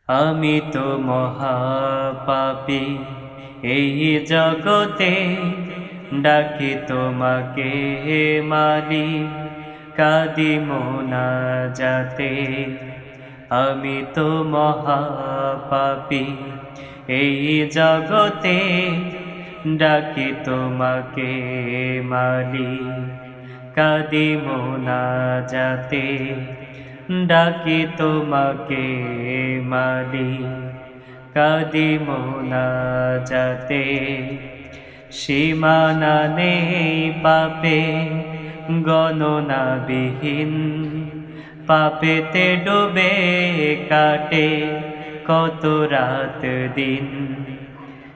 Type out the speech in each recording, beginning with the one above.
আমি তো মহাপাপী এই জগতে, ডাকি তোমাকে মালিক, কাঁদি মোনাজাতে। আমি তো মহাপাপী এই জগতে, ডাকি তোমাকে মালিক, কাঁদি মোনাজাতে। ডাকি তোমাকে মালিক, কাঁদি মোনাজাতে। সীমানা নেই পাপে গণনাবিহীন, পাপেতে ডুবে কাটে কত রাত দিন।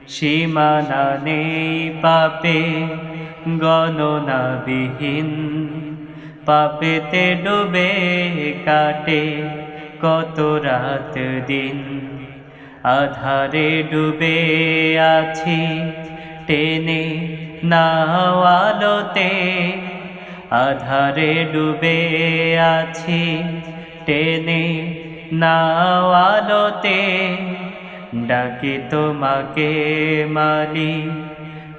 সীমানা নেই পাপে গণনাবিহীন, পাপেতে ডুবে কাটে কত রাত দিন। আধারে ডুবে আছি টেনে নাও আলোতে, আধারে ডুবে আছি টেনে নাও আলোতে। ডাকি তোমাকে মালিক,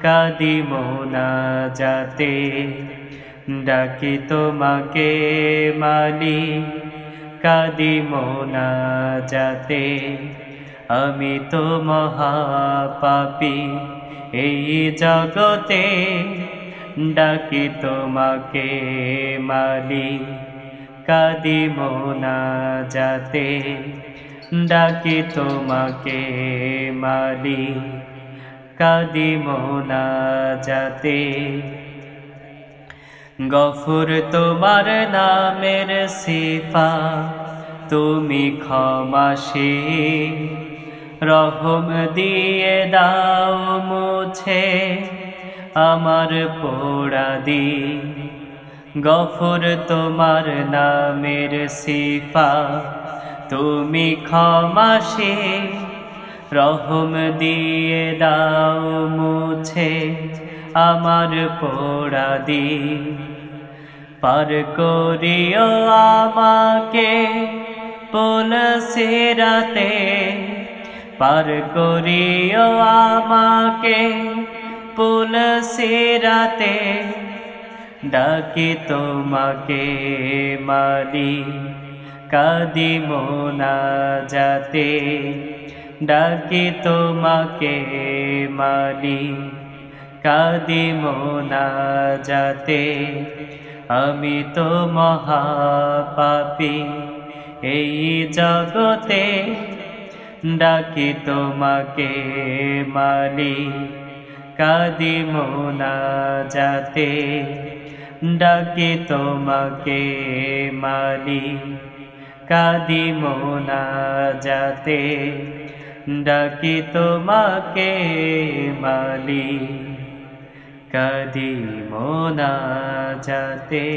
কাঁদি মোনাজাতে। ডাকি তোমাকে মালিক, কাঁদি মোনাজাতে। আমি তো মহাপাপী এই জগতে, ডাকি তোমাকে মালিক, কাঁদি মোনাজাতে। ডাকি তোমাকে মালিক, কাঁদি মোনাজাতে। গফুর তোমার নামের সিফা, তুমি ক্ষমাশীল, রহম দিয়ে দাও মুছে আমার পোড়া দিল। গফুর তোমার নামের সিফা, তুমি ক্ষমাশীল, রহম দিয়ে দাও মুছে আমার পোড়া দিল। পার করিও আমাকে পুল সিরাতে, পার করিও আমাকে পুল সিরাতে। ডাকি তোমাকে মালিক, কাঁদি মোনাজাতে। ডাকি তোমাকে মালিক, কাঁদি মোনাজাতে। আমি তো মহাপাপী এই জগতে, ডাকি তোমাকে মালিক, কাঁদি মোনাজাতে। ডাকি তোমাকে মালিক, কাঁদি মোনাজাতে। ডাকি তোমাকে মালিক, কাঁদি মোনাজাতে।